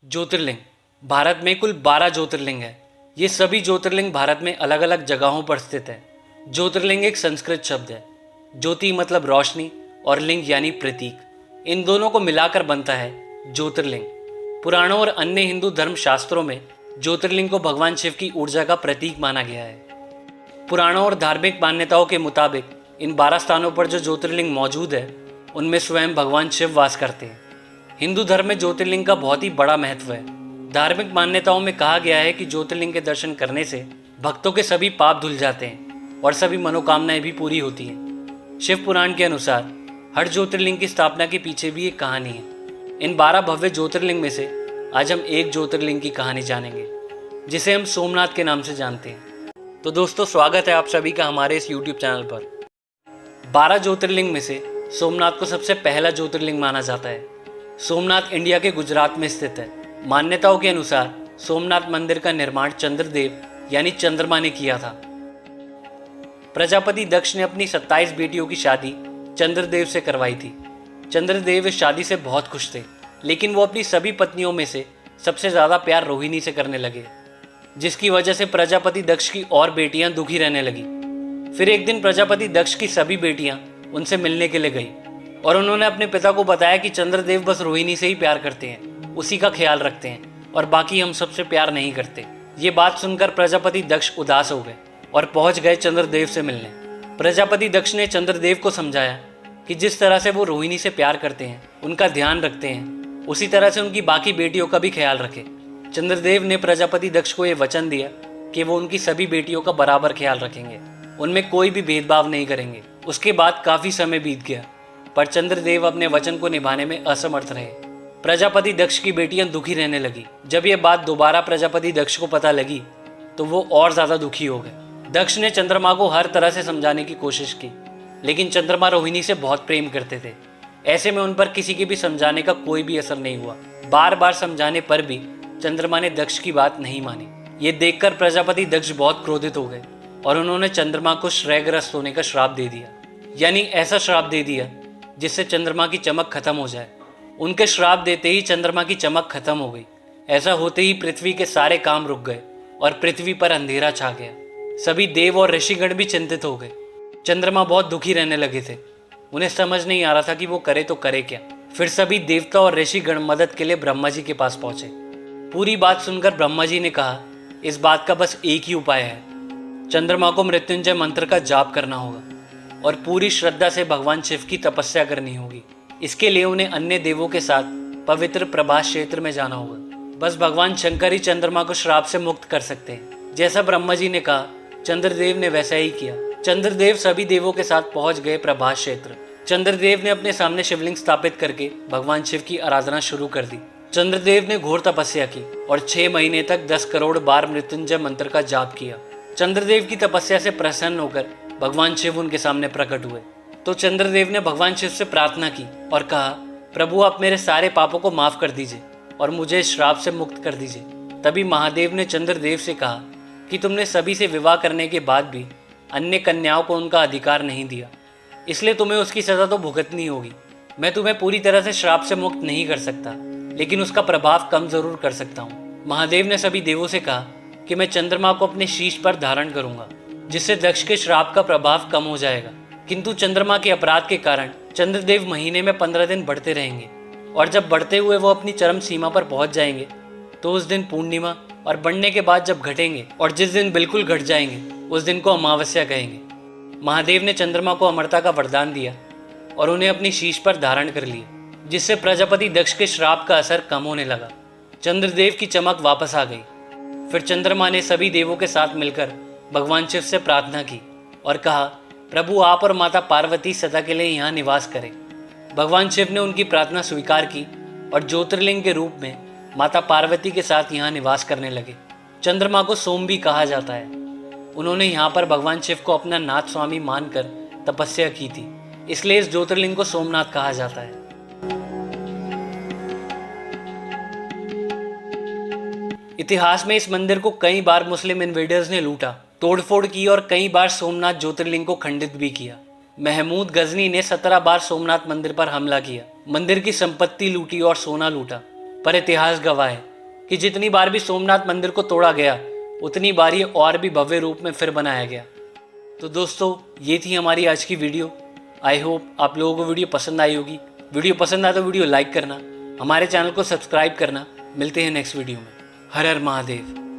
ज्योतिर्लिंग। भारत में कुल 12 ज्योतिर्लिंग है। ये सभी ज्योतिर्लिंग भारत में अलग अलग जगहों पर स्थित है। ज्योतिर्लिंग एक संस्कृत शब्द है। ज्योति मतलब रोशनी और लिंग यानी प्रतीक। इन दोनों को मिलाकर बनता है ज्योतिर्लिंग। पुराणों और अन्य हिंदू धर्म शास्त्रों में ज्योतिर्लिंग को भगवान शिव की ऊर्जा का प्रतीक माना गया है। पुराणों और धार्मिक मान्यताओं के मुताबिक इन 12 स्थानों पर जो ज्योतिर्लिंग मौजूद है उनमें स्वयं भगवान शिव वास करते हैं। हिंदू धर्म में ज्योतिर्लिंग का बहुत ही बड़ा महत्व है। धार्मिक मान्यताओं में कहा गया है कि ज्योतिर्लिंग के दर्शन करने से भक्तों के सभी पाप धुल जाते हैं और सभी मनोकामनाएं भी पूरी होती हैं। शिव पुराण के अनुसार हर ज्योतिर्लिंग की स्थापना के पीछे भी एक कहानी है। इन 12 भव्य ज्योतिर्लिंग में से आज हम एक ज्योतिर्लिंग की कहानी जानेंगे जिसे हम सोमनाथ के नाम से जानते हैं। तो दोस्तों, स्वागत है आप सभी का हमारे इस YouTube चैनल पर। 12 ज्योतिर्लिंग में से सोमनाथ को सबसे पहला ज्योतिर्लिंग माना जाता है। सोमनाथ इंडिया के गुजरात में स्थित है। मान्यताओं के अनुसार सोमनाथ मंदिर का निर्माण चंद्रदेव यानी चंद्रमा ने किया था। प्रजापति दक्ष ने अपनी 27 बेटियों की शादी चंद्रदेव से करवाई थी। चंद्रदेव इस शादी से बहुत खुश थे, लेकिन वो अपनी सभी पत्नियों में से सबसे ज़्यादा प्यार रोहिणी से करने लगे, जिसकी वजह से प्रजापति दक्ष की और बेटियां दुखी रहने लगी। फिर एक दिन प्रजापति दक्ष की सभी बेटियां उनसे मिलने के लिए गई और उन्होंने अपने पिता को बताया कि चंद्रदेव बस रोहिणी से ही प्यार करते हैं, उसी का ख्याल रखते हैं और बाकी हम सबसे प्यार नहीं करते। ये बात सुनकर प्रजापति दक्ष उदास हो गए और पहुंच गए चंद्रदेव से मिलने। प्रजापति दक्ष ने चंद्रदेव को समझाया कि जिस तरह से वो रोहिणी से प्यार करते हैं, उनका ध्यान रखते हैं, उसी तरह से उनकी बाकी बेटियों का भी ख्याल रखें। चंद्रदेव ने प्रजापति दक्ष को ये वचन दिया कि वो उनकी सभी बेटियों का बराबर ख्याल रखेंगे, उनमें कोई भी भेदभाव नहीं करेंगे। उसके बाद काफी समय बीत गया, पर चंद्रदेव अपने वचन को निभाने में असमर्थ रहे। प्रजापति दक्ष की बेटियां दुखी रहने लगी। जब यह बात दोबारा प्रजापति दक्ष को पता लगी तो वो और ज्यादा दुखी हो गए। दक्ष ने चंद्रमा को हर तरह से समझाने की कोशिश की, लेकिन चंद्रमा रोहिणी से बहुत प्रेम करते थे। ऐसे में उन पर किसी के भी समझाने का कोई भी असर नहीं हुआ। बार बार समझाने पर भी चंद्रमा ने दक्ष की बात नहीं मानी। ये देखकर प्रजापति दक्ष बहुत क्रोधित हो गए और उन्होंने चंद्रमा को श्रेयग्रस्त होने का श्राप दे दिया, यानी ऐसा श्राप दे दिया जिससे चंद्रमा की चमक खत्म हो जाए। उनके श्राप देते ही चंद्रमा की चमक खत्म हो गई। ऐसा होते ही पृथ्वी के सारे काम रुक गए और पृथ्वी पर अंधेरा छा गया। सभी देव और ऋषिगण भी चिंतित हो गए। चंद्रमा बहुत दुखी रहने लगे थे। उन्हें समझ नहीं आ रहा था कि वो करे तो करे क्या। फिर सभी देवता और ऋषिगण मदद के लिए ब्रह्मा जी के पास पहुंचे। पूरी बात सुनकर ब्रह्मा जी ने कहा, इस बात का बस एक ही उपाय है। चंद्रमा को मृत्युंजय मंत्र का जाप करना होगा और पूरी श्रद्धा से भगवान शिव की तपस्या करनी होगी। इसके लिए उन्हें अन्य देवों के साथ पवित्र प्रभास क्षेत्र में जाना होगा। बस भगवान शंकर ही चंद्रमा को श्राप से मुक्त कर सकते हैं। जैसा ब्रह्मा जी ने कहा, चंद्रदेव ने वैसा ही किया। चंद्रदेव सभी देवों के साथ पहुंच गए प्रभास क्षेत्र। चंद्रदेव ने अपने सामने शिवलिंग स्थापित करके भगवान शिव की आराधना शुरू कर दी। चंद्रदेव ने घोर तपस्या की और 6 महीने तक 10 करोड़ बार मृत्युंजय मंत्र का जाप किया। चंद्रदेव की तपस्या से प्रसन्न होकर भगवान शिव उनके सामने प्रकट हुए। तो चंद्रदेव ने भगवान शिव से प्रार्थना की और कहा, प्रभु आप मेरे सारे पापों को माफ कर दीजिए और मुझे इस श्राप से मुक्त कर दीजिए। तभी महादेव ने चंद्रदेव से कहा कि तुमने सभी से विवाह करने के बाद भी अन्य कन्याओं को उनका अधिकार नहीं दिया, इसलिए तुम्हें उसकी सजा तो भुगतनी होगी। मैं तुम्हें पूरी तरह से श्राप से मुक्त नहीं कर सकता, लेकिन उसका प्रभाव कम जरूर कर सकता हूँ। महादेव ने सभी देवों से कहा कि मैं चंद्रमा को अपने शीश पर धारण करूंगा, जिससे दक्ष के श्राप का प्रभाव कम हो जाएगा। किंतु चंद्रमा के अपराध के कारण चंद्रदेव महीने में 15 दिन बढ़ते रहेंगे और जब बढ़ते हुए वो अपनी चरम सीमा पर पहुंच जाएंगे तो उस दिन पूर्णिमा, और बढ़ने के बाद जब घटेंगे और जिस दिन बिल्कुल घट जाएंगे उस दिन को अमावस्या कहेंगे। महादेव ने चंद्रमा को अमरता का वरदान दिया और उन्हें अपनी शीश पर धारण कर लिया, जिससे प्रजापति दक्ष के श्राप का असर कम होने लगा। चंद्रदेव की चमक वापस आ गई। फिर चंद्रमा ने सभी देवों के साथ मिलकर भगवान शिव से प्रार्थना की और कहा, प्रभु आप और माता पार्वती सदा के लिए यहाँ निवास करें। भगवान शिव ने उनकी प्रार्थना स्वीकार की और ज्योतिर्लिंग के रूप में माता पार्वती के साथ यहाँ निवास करने लगे। चंद्रमा को सोम भी कहा जाता है। उन्होंने यहाँ पर भगवान शिव को अपना नाथ स्वामी मानकर तपस्या की थी, इसलिए इस ज्योतिर्लिंग को सोमनाथ कहा जाता है। इतिहास में इस मंदिर को कई बार मुस्लिम इन्वेडर्स ने लूटा, तोड़फोड़ की और कई बार सोमनाथ ज्योतिर्लिंग को खंडित भी किया। महमूद गजनी ने 17 बार सोमनाथ मंदिर पर हमला किया, मंदिर की संपत्ति लूटी और सोना लूटा। पर इतिहास गवाह है कि जितनी बार भी सोमनाथ मंदिर को तोड़ा गया उतनी बार ये और भी भव्य रूप में फिर बनाया गया। तो दोस्तों, ये थी हमारी आज की वीडियो। आई होप आप लोगों को वीडियो पसंद आई होगी। वीडियो पसंद आए तो वीडियो लाइक करना, हमारे चैनल को सब्सक्राइब करना। मिलते हैं नेक्स्ट वीडियो में। हर हर महादेव।